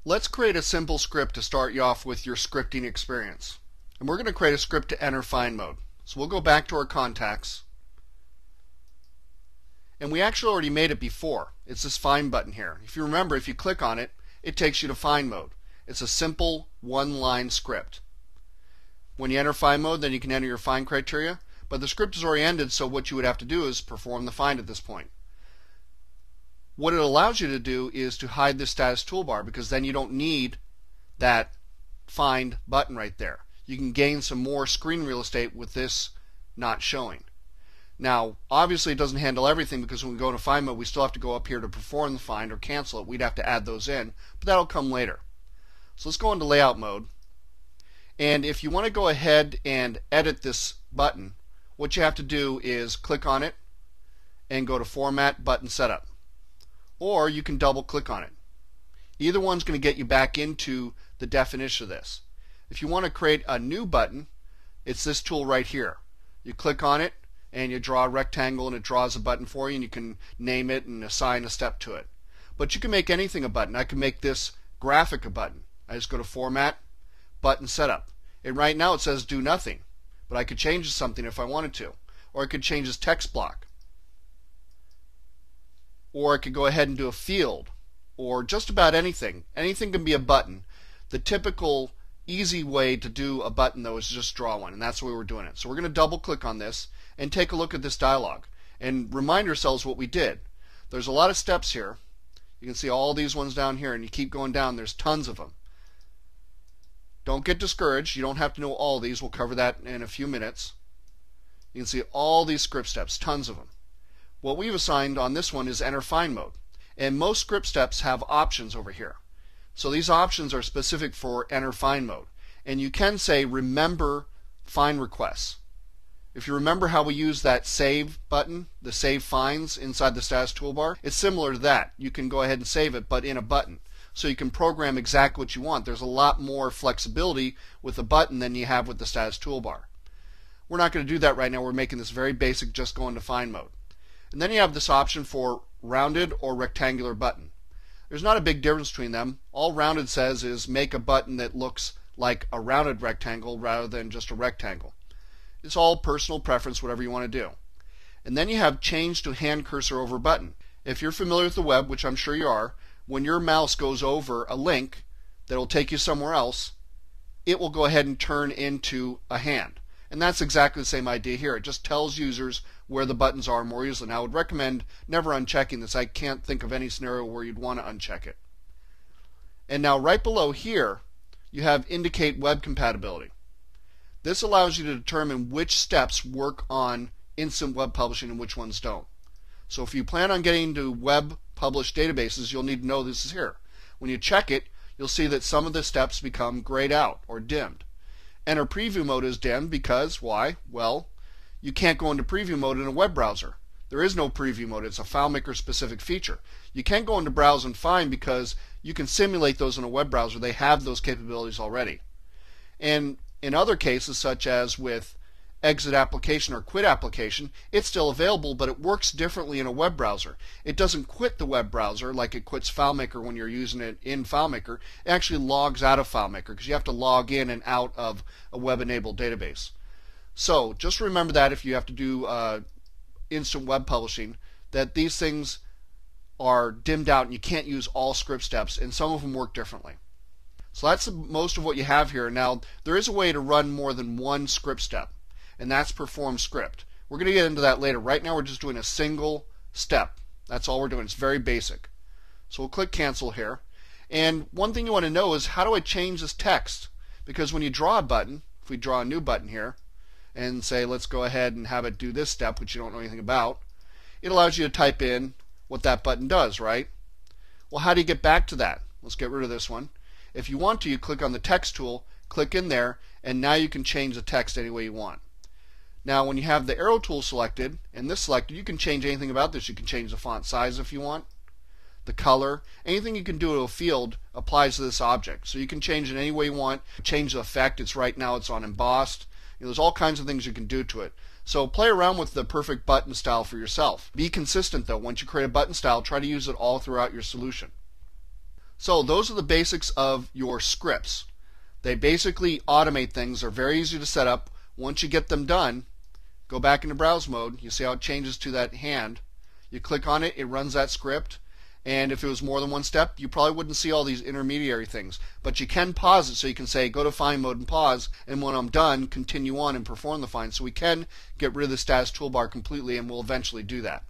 Let's create a simple script to start you off with your scripting experience. And we're going to create a script to enter find mode. So we'll go back to our contacts. And we actually already made it before. It's this find button here. If you remember, if you click on it, it takes you to find mode. It's a simple one-line script. When you enter find mode, then you can enter your find criteria. But the script is already ended, so what you would have to do is perform the find at this point. What it allows you to do is to hide the status toolbar, because then you don't need that find button right there. You can gain some more screen real estate with this not showing. Now, obviously it doesn't handle everything, because when we go into find mode, we still have to go up here to perform the find or cancel it. We'd have to add those in, but that'll come later. So let's go into layout mode. And if you want to go ahead and edit this button, what you have to do is click on it and go to Format, Button Setup. Or you can double click on it. Either one's going to get you back into the definition of this. If you want to create a new button, it's this tool right here. You click on it and you draw a rectangle and it draws a button for you, and you can name it and assign a step to it. But you can make anything a button. I can make this graphic a button. I just go to Format, Button Setup. And right now it says do nothing, but I could change it to something if I wanted to. Or I could change this text block. Or I could go ahead and do a field, or just about anything. Anything can be a button. The typical easy way to do a button, though, is just draw one, and that's the way we're doing it. So we're going to double click on this and take a look at this dialog and remind ourselves what we did. There's a lot of steps here. You can see all these ones down here, and you keep going down. There's tons of them. Don't get discouraged. You don't have to know all these. We'll cover that in a few minutes. You can see all these script steps, tons of them. What we've assigned on this one is enter find mode. And most script steps have options over here. So these options are specific for enter find mode. And you can say remember find requests. If you remember how we use that save button, the save finds inside the status toolbar, it's similar to that. You can go ahead and save it, but in a button. So you can program exactly what you want. There's a lot more flexibility with a button than you have with the status toolbar. We're not going to do that right now. We're making this very basic, just go into find mode. And then you have this option for rounded or rectangular button. There's not a big difference between them. All rounded says is make a button that looks like a rounded rectangle rather than just a rectangle. It's all personal preference, whatever you want to do. And then you have change to hand cursor over button. If you're familiar with the web, which I'm sure you are, when your mouse goes over a link that will take you somewhere else, it will go ahead and turn into a hand. And that's exactly the same idea here. It just tells users where the buttons are more easily. Now, I would recommend never unchecking this. I can't think of any scenario where you'd want to uncheck it. And now right below here, you have indicate web compatibility. This allows you to determine which steps work on instant web publishing and which ones don't. So if you plan on getting to web published databases, you'll need to know this is here. When you check it, you'll see that some of the steps become grayed out or dimmed. Enter preview mode is dimmed because, why? Well, you can't go into preview mode in a web browser. There is no preview mode. It's a FileMaker specific feature. You can go into browse and find because you can simulate those in a web browser. They have those capabilities already. And in other cases, such as with exit application or quit application, it's still available, but it works differently in a web browser. It doesn't quit the web browser like it quits FileMaker when you're using it in FileMaker. It actually logs out of FileMaker because you have to log in and out of a web-enabled database. So just remember that if you have to do instant web publishing, that these things are dimmed out and you can't use all script steps, and some of them work differently. So that's most of what you have here. Now, there is a way to run more than one script step, and that's perform script. We're going to get into that later. Right now we're just doing a single step. That's all we're doing. It's very basic. So we'll click cancel here. And one thing you want to know is, how do I change this text? Because when you draw a button, if we draw a new button here and say let's go ahead and have it do this step, which you don't know anything about, it allows you to type in what that button does, right? Well, how do you get back to that? Let's get rid of this one. If you want to, you click on the text tool, click in there, and now you can change the text any way you want. Now, when you have the arrow tool selected and this selected, you can change anything about this. You can change the font size if you want, the color, anything you can do to a field applies to this object. So you can change it any way you want. Change the effect. Right now it's on embossed. There's all kinds of things you can do to it. So play around with the perfect button style for yourself. Be consistent though. Once you create a button style, try to use it all throughout your solution. So those are the basics of your scripts. They basically automate things. They're very easy to set up. Once you get them done, go back into browse mode. You see how it changes to that hand. You click on it, it runs that script. And if it was more than one step, you probably wouldn't see all these intermediary things. But you can pause it, so you can say go to find mode and pause, and when I'm done, continue on and perform the find. So we can get rid of the status toolbar completely, and we'll eventually do that.